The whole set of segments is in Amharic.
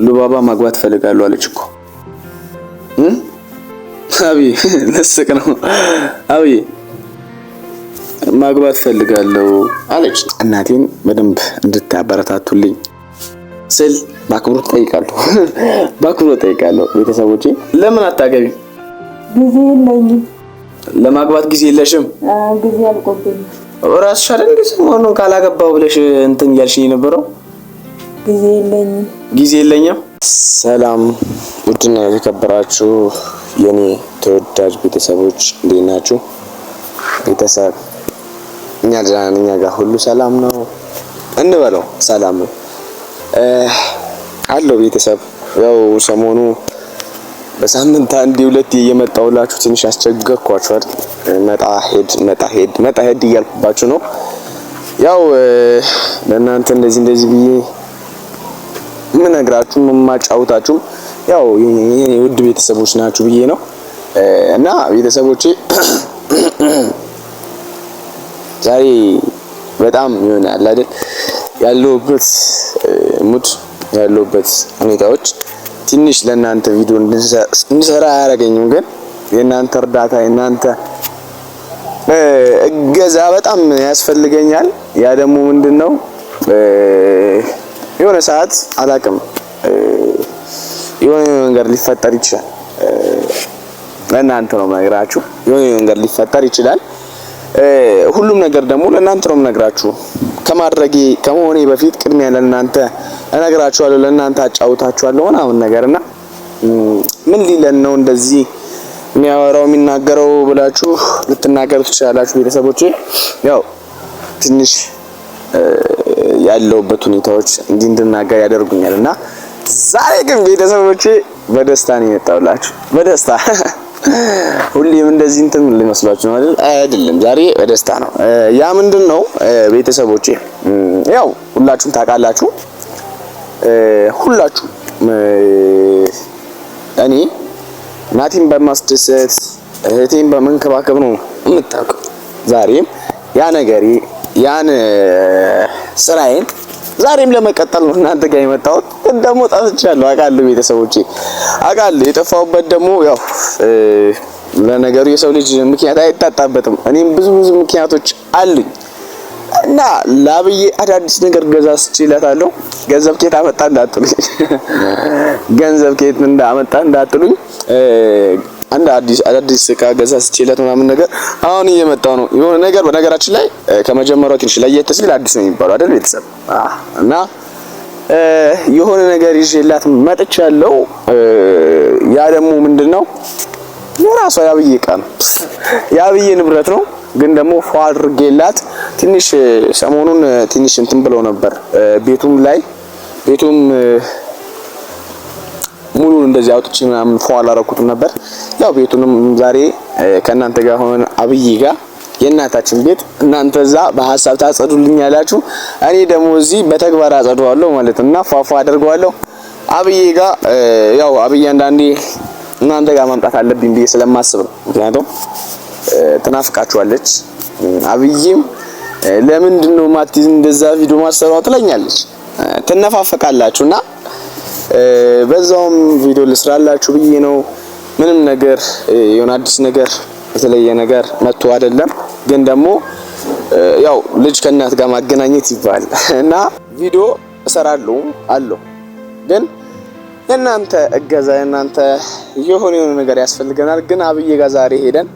ሉባባ ማግባት ፈልጋለሁ አለች እኮ። አብይ ለስቅ ነው። አብይ ማግባት ፈልጋለሁ አለች። እናቴን በደንብ እንድታበረታቱልኝ ስል በአክብሮት ጠይቃለሁ። ቤተሰቦቼ ለምን አታገቢ? ጊዜ የለኝም። ለማግባት ጊዜ የለሽም? ጊዜ አልቆብኝ። ራስሽ አይደል ሰሞኑን ካላገባው ብለሽ እንትን እያልሽኝ የነበረው? ጊዜ የለኝም። ሰላም ውድና የተከበራችሁ የኔ ተወዳጅ ቤተሰቦች እንዴት ናችሁ? ቤተሰብ እኛ ደህና ነን። እኛ ጋር ሁሉ ሰላም ነው እንበለው። ሰላም ነው አለው ቤተሰብ። ያው ሰሞኑ በሳምንት አንዴ ሁለቴ እየመጣሁላችሁ ትንሽ አስቸገርኳችሁ አይደል? መጣ ሄድ እያልኩባችሁ ነው። ያው ለእናንተ እንደዚህ ብዬ ምን ነግራችሁ ማጫውታችሁ ያው የኔ ውድ ቤተሰቦች ናችሁ ብዬ ነው። እና ቤተሰቦቼ ዛሬ በጣም ይሆናል አይደል ያለሁበት ሙድ ያለሁበት ሁኔታዎች ትንሽ ለእናንተ ቪዲዮ እንድሰራ አያደርገኝም። ግን የእናንተ እርዳታ የእናንተ እገዛ በጣም ያስፈልገኛል። ያ ደግሞ ምንድነው የሆነ ሰዓት አላቅም የሆነ ነገር ሊፈጠር ይችላል። ለእናንተ ነው የምነግራችሁ። የሆነ ነገር ሊፈጠር ይችላል። ሁሉም ነገር ደግሞ ለእናንተ ነው የምነግራችሁ። ከመሆኔ በፊት ቅድሚያ ለእናንተ እነግራችኋለሁ፣ ለእናንተ አጫውታችኋለሁ ምናምን ነገርና ምን ሊለን ነው እንደዚህ የሚናገረው ብላችሁ ልትናገሩ ትችላላችሁ ቤተሰቦቼ። ያው ትንሽ ያለውበት ሁኔታዎች እንድናገር ያደርጉኛልና ዛሬ ግን ቤተሰቦቼ በደስታ ነው የመጣሁላችሁ። በደስታ ሁሌም እንደዚህ እንትን ሊመስላችሁ ነው አይደለም። ዛሬ በደስታ ነው። ያ ምንድነው ቤተሰቦቼ ያው ሁላችሁም ታውቃላችሁ። ሁላችሁ እኔ ናቲን በማስደሰት እህቴን በመንከባከብ ነው የምታውቀው። ዛሬም ያን ስራዬን ዛሬም ለመቀጠል ነው እናንተ ጋር የመጣሁት። ግን ደግሞ ጠፍቻለሁ አውቃለሁ ቤተሰቦቼ አውቃለሁ። የጠፋሁበት ደግሞ ያው ለነገሩ የሰው ልጅ ምክንያት አይታጣበትም። እኔም ብዙ ምክንያቶች አሉኝ እና ለአብዬ አዳዲስ ነገር ገዛስችላታለሁ። ገንዘብ ከየት አመጣ እንዳትሉኝ አንድ አዳዲስ ዕቃ ገዛስችላት ምናምን ነገር አሁን እየመጣው ነው። የሆነ ነገር በነገራችን ላይ ከመጀመሪያው ትንሽ ለየት ሲል አዲስ ነው የሚባለው አይደል ቤተሰብ? እና የሆነ ነገር ይዤላት መጥቻለሁ። ያ ደግሞ ምንድነው የራሷ ያብዬ ዕቃ ነው፣ ያብዬ ንብረት ነው። ግን ደግሞ ፏ አድርጌላት ትንሽ ሰሞኑን ትንሽ እንትን ብለው ነበር። ቤቱም ሙሉን እንደዚህ አውጥቼ ምናምን ፏ አላረኩትም ነበር። ያው ቤቱንም ዛሬ ከእናንተ ጋር ሆነን አብዬ ጋር የእናታችን ቤት እናንተ እዛ በሐሳብ ታጸዱልኝ ያላችሁ፣ እኔ ደግሞ እዚህ በተግባር አጸደዋለሁ ማለት እና ፏ አደርገዋለሁ አብዬ ጋር። ያው አብዬ አንዳንዴ እናንተ ጋር ማምጣት አለብኝ ብዬ ስለማስብ ነው። ምክንያቱም ትናፍቃችኋለች። አብዬም ለምንድነው ማቲዝ እንደዛ ቪዲዮ ማሰራው ትለኛለች። ትነፋፈቃላችሁና በዛውም ቪዲዮ ልስራላችሁ ብዬ ነው። ምንም ነገር የሆነ አዲስ ነገር የተለየ ነገር መጥቶ አይደለም። ግን ደግሞ ያው ልጅ ከእናት ጋር ማገናኘት ይባል እና ቪዲዮ እሰራለሁ አለው። ግን የእናንተ እገዛ የእናንተ የሆነ ነገር ያስፈልገናል። ግን አብዬ ጋር ዛሬ ሄደን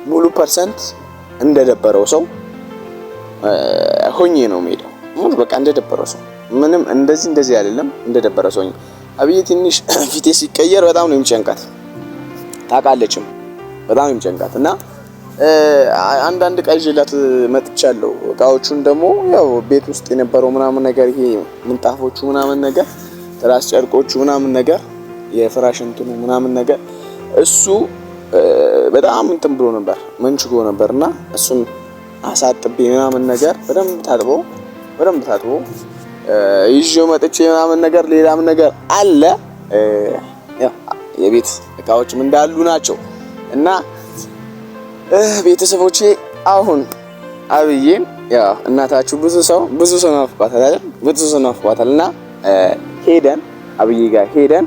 ሙሉ ፐርሰንት እንደደበረው ሰው ሆኜ ነው የምሄደው። ሙሉ በቃ እንደደበረው ሰው ምንም እንደዚህ አይደለም። እንደደበረው ሰው አብዬ ትንሽ ፊቴ ሲቀየር በጣም ነው የሚጨንቃት፣ ታውቃለችም። በጣም ነው የሚጨንቃት እና አንዳንድ ዕቃ ይዤላት መጥቻለሁ። ዕቃዎቹን ደግሞ ያው ቤት ውስጥ የነበረው ምናምን ነገር ይሄ ምንጣፎቹ ምናምን ነገር ትራስ ጨርቆቹ ምናምን ነገር የፍራሽ እንትኑ ምናምን ነገር እሱ በጣም እንትን ብሎ ነበር መንችጎ ነበርና እሱን አሳጥቤ ምናምን ነገር በደንብ ታጥቦ ይዤው መጥቼ ምናምን ነገር ሌላም ነገር አለ። ያው የቤት ዕቃዎችም እንዳሉ ናቸው እና ቤተሰቦቼ አሁን አብዬን እናታችሁ ብዙ ሰው ናፍቋታል አይደል? ብዙ ሰው ናፍቋታልና ሄደን አብዬ ጋር ሄደን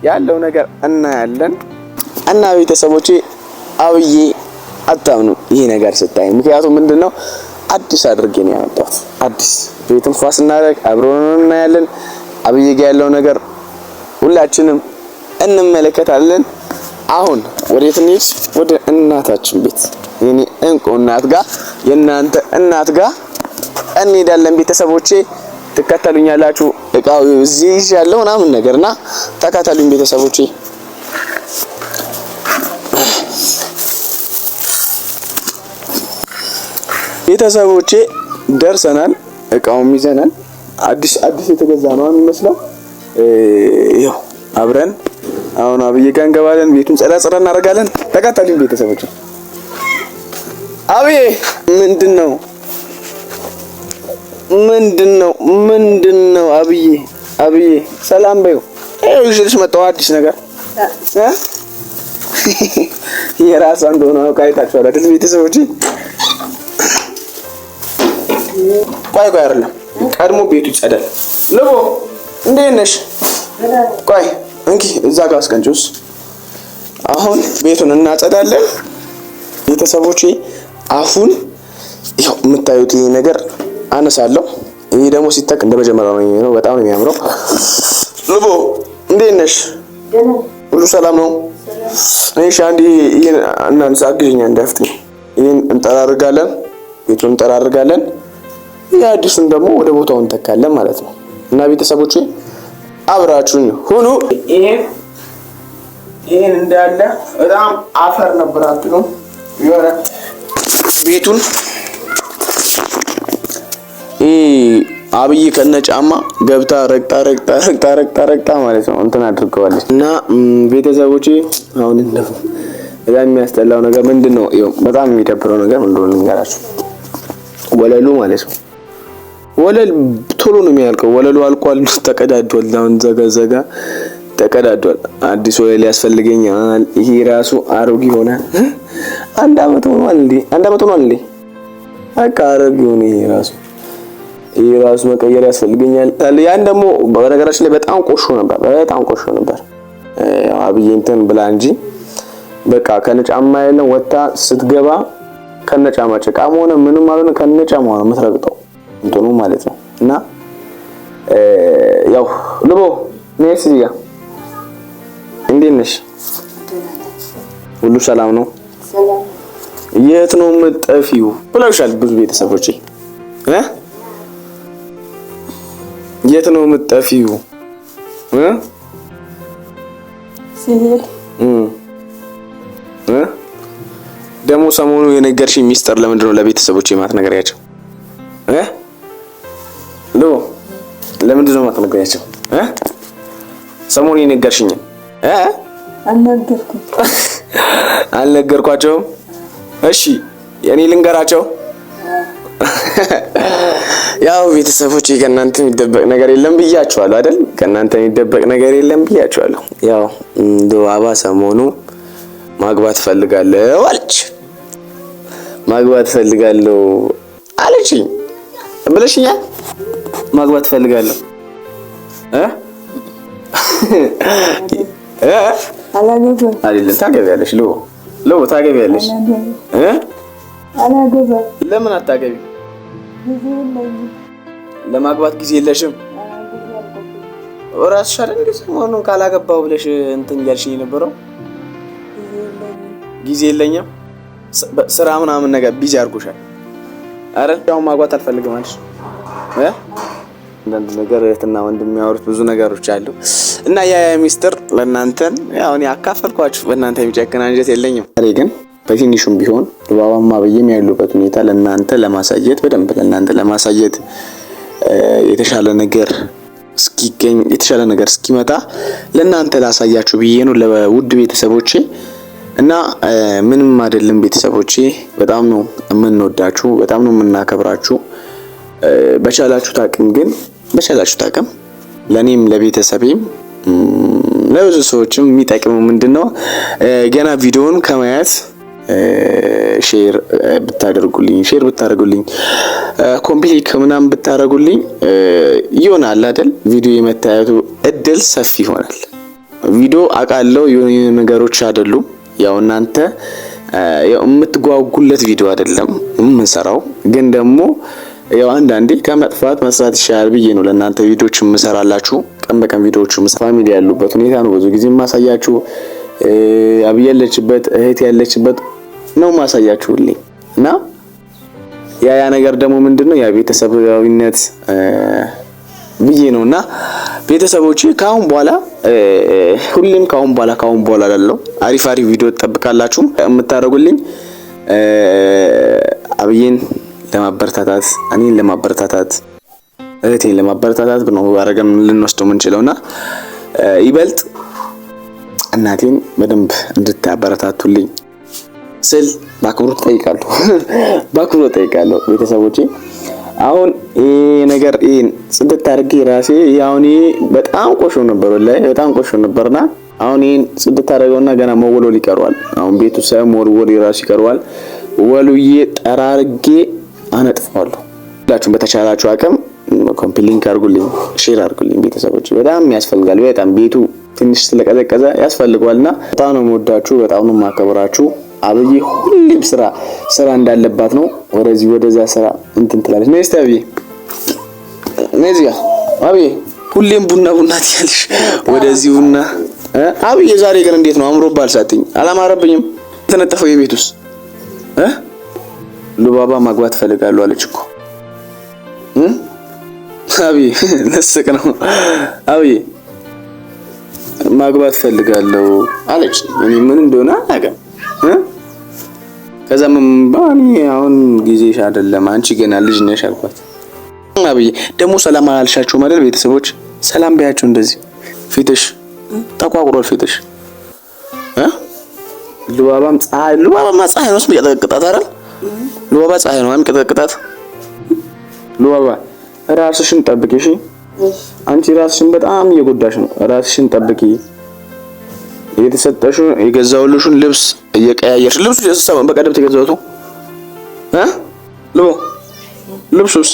ያለው ነገር እናያለን። እና ቤተሰቦቼ አብዬ አታምኑ ይሄ ነገር ስታይ፣ ምክንያቱም ምንድነው አዲስ አድርጌ ነው ያመጣሁት። አዲስ ቤቱን ፏስ እናደርግ አብሮን እናያለን። አብዬ ጋር ያለው ነገር ሁላችንም እንመለከታለን። አሁን ወዴት እንሂድ? ወደ እናታችን ቤት፣ የኔ እንቁ እናት ጋር፣ የእናንተ እናት ጋር እንሄዳለን። ቤተሰቦቼ ትከተሉኛላችሁ። እቃው እዚህ ይዣለሁ ምናምን ነገርና ተከተሉኝ ቤተሰቦቼ። ቤተሰቦቼ ደርሰናል። እቃውም ይዘናል። አዲስ የተገዛ ነው የሚመስለው። ያው አብረን አሁን አብዬ ጋር እንገባለን። ቤቱን ጸዳ እናደርጋለን። ተከተሉኝ ቤተሰቦቼ። አብዬ ምንድነው አብዬ ሰላም በይው። ይኸውልሽ መጣሁ አዲስ ነገር የራሷ እንደሆነ አውቃይታችኋል አይደል ቤተሰቦቼ? ቆይ አይደለም ቀድሞ ቤቱ ይጸዳል። ልቦ እንዴት ነሽ? ቆይ እንኪ እዛ ጋር አስቀንጪውስ። አሁን ቤቱን እናጸዳለን ቤተሰቦቼ። አሁን ይኸው የምታዩት ይሄ ነገር አነሳለሁ። ይሄ ደግሞ ሲተክ እንደመጀመሪያው ነው። በጣም ነው የሚያምረው። ልቦ እንዴት ነሽ? ሁሉ ሰላም ነው? እሺ አንዴ ይሄን እናንሳ፣ አግዥኛ እንዳፍጥኝ። ይሄን እንጠራርጋለን፣ ቤቱን እንጠራርጋለን። የአዲሱን ደግሞ ወደ ቦታው እንተካለን ማለት ነው። እና ቤተሰቦቼ አብራችሁኝ ሁኑ። ይሄን እንዳለ በጣም አፈር ነበር አትሉ የሆነ ቤቱን አብዬ ከነጫማ ገብታ ረግጣ ማለት ነው እንትን አድርገዋለች። እና ቤተሰቦቼ አሁን እንደው በጣም የሚያስጠላው ነገር ምንድነው? ይኸው በጣም የሚደብረው ነገር ምንድነው ልንገራችሁ። ወለሉ ማለት ነው። ወለል ቶሎ ነው የሚያልቀው። ወለሉ አልቋል፣ ተቀዳዷል። አሁን ዘጋ ተቀዳዷል። አዲስ ወለል ያስፈልገኛል። ይሄ ራሱ አሮጌ ይሆናል። አንድ አመት ሆኗል እንዴ? በቃ አሮጌ ሆነ ይሄ ራሱ መቀየር ያስፈልገኛል። ያን ደግሞ በነገራችን ላይ በጣም ቆሾ ነበር። አብዬ እንትን ብላ እንጂ በቃ ከነጫማ ያለው ወጣ ስትገባ ከነጫማ ጭቃም ሆነ ምንም አልሆነ ከነጫማ ነው የምትረግጠው እንትኑ ማለት ነው። እና ያው ልቦ ነይስ እዚህ ጋር እንዴት ነሽ? ሁሉ ሰላም ነው? ሰላም። የት ነው የምትጠፊው ብለውሻል ብዙ ቤተሰቦቼ። የት ነው የምትጠፊው? ሲሄድ ደግሞ ሰሞኑ የነገርሽኝ ሚስጥር ለምንድን ነው ለቤተሰቦቼ ማትነግሪያቸው? ለምንድን ነው ማትነግሪያቸው? ሰሞኑ የነገርሽኝ አልነገርኳቸውም። እሺ የኔ ልንገራቸው። ያው ቤተሰቦቼ ከእናንተ የሚደበቅ ነገር የለም ብያችኋለሁ አይደል? ከእናንተ የሚደበቅ ነገር የለም ብያችኋለሁ። ያው ዱባባ ሰሞኑ ማግባት ፈልጋለሁ አለችኝ ብለሽኛል። ማግባት ፈልጋለሁ አላገባም አይደለም? ታገቢያለሽ? ለው ታገቢያለሽ? አላገባም። ለምን አታገቢ? ለማግባት ጊዜ የለሽም? እራስሽ አይደል እንዴ ሰሞኑን ካላገባው ብለሽ እንትን እያልሽኝ የነበረው? ጊዜ የለኝም ስራ ምናምን ነገር ቢዚ አድርጎሻል አይደል? ያው ማግባት አልፈልግም አልሽ አንዳንድ ነገር እህትና ወንድም የሚያወሩት ብዙ ነገሮች አሉ። እና ያ ሚስጥር ለእናንተን ያው እኔ አካፈልኳችሁ። በእናንተ የሚጨክን አንጀት የለኝም። ዛሬ ግን በትንሹም ቢሆን ዱባባማ አብዬም ያሉበት ሁኔታ ለእናንተ ለማሳየት በደንብ ለእናንተ ለማሳየት የተሻለ ነገር እስኪገኝ የተሻለ ነገር እስኪመጣ ለእናንተ ላሳያችሁ ብዬ ነው ለውድ ቤተሰቦቼ። እና ምንም አይደለም ቤተሰቦቼ፣ በጣም ነው የምንወዳችሁ፣ በጣም ነው የምናከብራችሁ። በቻላችሁት አቅም ለኔም ለቤተሰቤም ለብዙ ሰዎችም የሚጠቅመው ምንድነው ገና ቪዲዮውን ከማየት ሼር ብታደርጉልኝ ኮምፕሊት ምናምን ብታደርጉልኝ ይሆናል አይደል? ቪዲዮ የመታየቱ እድል ሰፊ ይሆናል። ቪዲዮ አቃለው የሆነ ነገሮች አይደሉም። ያው እናንተ የምትጓጉለት ቪዲዮ አይደለም የምንሰራው፣ ግን ደግሞ ያው አንዳንዴ ከመጥፋት መስራት ይሻላል ብዬ ነው ለእናንተ ቪዲዮዎች የምሰራላችሁ። ቀን በቀን ቪዲዮዎች ፋሚሊ ያሉበት ሁኔታ ነው ብዙ ጊዜ ማሳያችሁ። አብይ ያለችበት እህት ያለችበት ነው ማሳያችሁልኝ እና ያ ነገር ደግሞ ምንድነው ያ ቤተሰባዊነት ብዬ ነውና ቤተሰቦቼ ካሁን በኋላ ሁሌም ካሁን በኋላ ላለው አሪፍ ቪዲዮ ተጠብቃላችሁ። የምታደርጉልኝ አብይን ለማበረታታት እኔን ለማበረታታት እህቴን ለማበረታታት ነው አረጋም ልንወስደው የምንችለውና ይበልጥ እናቴን በደንብ እንድታበረታቱልኝ ስል ባክብሮት ጠይቃለሁ ቤተሰቦቼ። አሁን ይሄ ነገር ጽድት አድርጌ ራሴ ያው እኔ በጣም ቆሾ ነበር ላይ በጣም ቆሾ ነበርና አሁን ይሄን ጽድት አድርገውና ገና መወልወል ይቀርዋል። አሁን ቤቱ ሳይሆን መወልወል ራሱ ይቀርዋል። ወሉዬ ጠራርጌ አነጥፋለሁ። ሁላችሁም በተቻላችሁ አቅም ኮምፕሊንክ አድርጉልኝ፣ ሼር አድርጉልኝ ቤተሰቦቼ። በጣም ያስፈልጋል። በጣም ቤቱ ትንሽ ስለቀዘቀዘ ያስፈልጋልና በጣም ነው የምወዳችሁ፣ በጣም ነው የማከብራችሁ። አብይ ሁሌም ስራ እንዳለባት ነው ወደዛ ስራ እንትን ትላለች። ነስቲ ነዚያ አብይ ሁሌም ቡና ትያለሽ ወደዚህ ቡና። አብይ ዛሬ ግን እንዴት ነው አምሮባል? ሳትኝ አላማረብኝም? ተነጠፈው የቤት ውስጥ ሉባባ ማግባት ፈልጋለሁ አለች እኮ አብይ ለስቅ ነው። አብይ ማግባት ፈልጋለሁ አለች። እኔ ምን እንደሆነ አላውቅም። ከዛ ምን ባኒ አሁን ጊዜሽ አይደለም አንቺ ገና ልጅ ነሽ አልኳት። አብይ ደግሞ ሰላም አላልሻችሁ ማለት ቤተሰቦች ሰላም በያችሁ። እንደዚህ ፊትሽ ተቋቁሯል ፊትሽ። ሉባባም ፀሐይ ነው የሚቀጠቅጣት አይደል? ሉባባ ፀሐይ ነው የሚቀጠቅጣት። ሉባባ ራስሽን ጠብቂ እሺ። አንቺ ራስሽን በጣም እየጎዳሽ ነው። ራስሽን ጠብቂ። የተሰጠሽው የገዛውልሽን ልብስ እየቀያየርሽ ልብሱ የሰሰበ በቀደምት የገዛውቱ ልብሱስ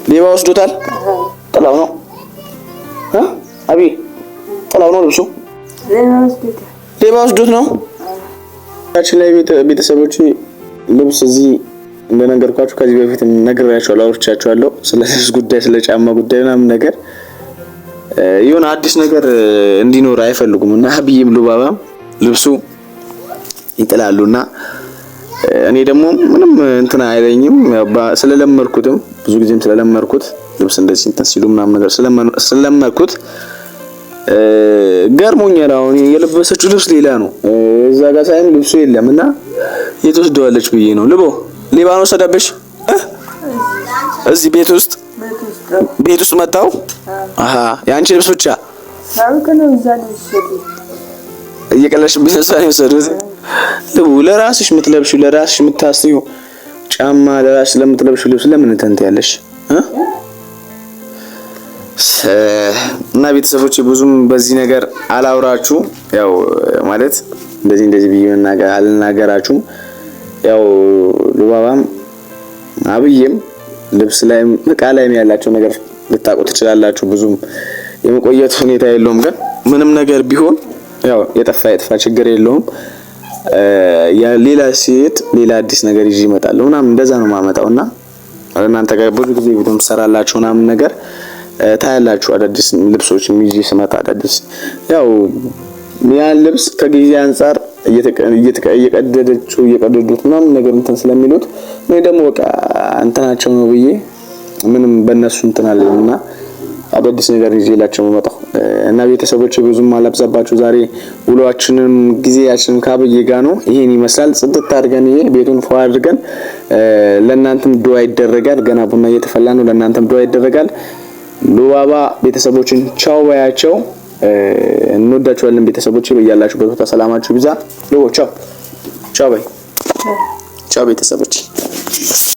ሌባ ወስዶታል። ጥላው ነው አብይ ጥላው ነው ልብሱ ሌባ ወስዶት ነው። ታችን ላይ ቤተሰቦች ልብስ እዚህ እንደነገርኳችሁ ከዚህ በፊት ነግሬያችኋለሁ፣ አውርቻችኋለሁ ስለ ልብስ ጉዳይ፣ ስለ ጫማ ጉዳይ ምናምን ነገር የሆነ አዲስ ነገር እንዲኖር አይፈልጉምና አብይም ሉባባም ልብሱ ይጥላሉና እኔ ደግሞ ምንም እንትና አይለኝም። ስለለመርኩትም ብዙ ጊዜም ስለለመርኩት ልብስ እንደዚህ እንትን ሲሉ ምናምን ነገር ስለለመርኩት ገርሞኛል። አሁን የለበሰችው ልብስ ሌላ ነው፣ እዛ ጋር ሳይም ልብሱ የለምና የተወስደዋለች ብዬ ነው። ሊባኖስ ወሰደብሽ እዚህ ቤት ውስጥ መጣው። ያንቺ ልብስ ብቻ እየቀለድሽብኝ ነው የወሰዱት። ለራስሽ የምትለብሺው ለራስሽ የምታስቢው ጫማ ለራስሽ ለምትለብሺው ልብስ ለምን ተንትያለሽ? እና ቤተሰቦቼ ብዙም በዚህ ነገር አላውራችሁ። ያው ማለት እንደዚህ ብዬ አልናገራችሁም። ያው ሉባባም አብይም ልብስ ላይ እቃ ላይ ያላቸው ነገር ልታውቁ ትችላላችሁ። ብዙም የመቆየት ሁኔታ የለውም። ግን ምንም ነገር ቢሆን ያው የጠፋ ችግር የለውም። ሌላ ሴት ሌላ አዲስ ነገር ይዤ እመጣለሁ ምናምን እንደዛ ነው የማመጣውና እናንተ ጋር ብዙ ጊዜ ቪዲዮም ሰራላችሁ ምናምን ነገር ታያላችሁ። አዳዲስ ልብሶች ይዤ ስመጣ አዳዲስ ያው ያን ልብስ ከጊዜ አንፃር እየቀደዱት ምናምን ነገር እንትን ስለሚሉት ነው ደግሞ በቃ እንትናቸው ነው ብዬ ምንም በእነሱ እንትን አለኝና አዳዲስ ነገር ይዤላችሁ መጣሁ እና ቤተሰቦች ብዙም አላብዛባችሁ። ዛሬ ውሏችንም ጊዜያችንም ከአብይ ጋር ነው። ይሄን ይመስላል። ጽድት አድርገን ይሄ ቤቱን ፏ አድርገን ለእናንተም ዱዓ ይደረጋል። ገና ቡና እየተፈላ ነው። ለእናንተም ዱዓ ይደረጋል። ሉባባ ቤተሰቦችን ቻው ባያቸው። እንወዳችኋለን ቤተሰቦች። በያላችሁበት ቦታ ሰላማችሁ ይብዛ። ቻው ቻው ቤተሰቦች።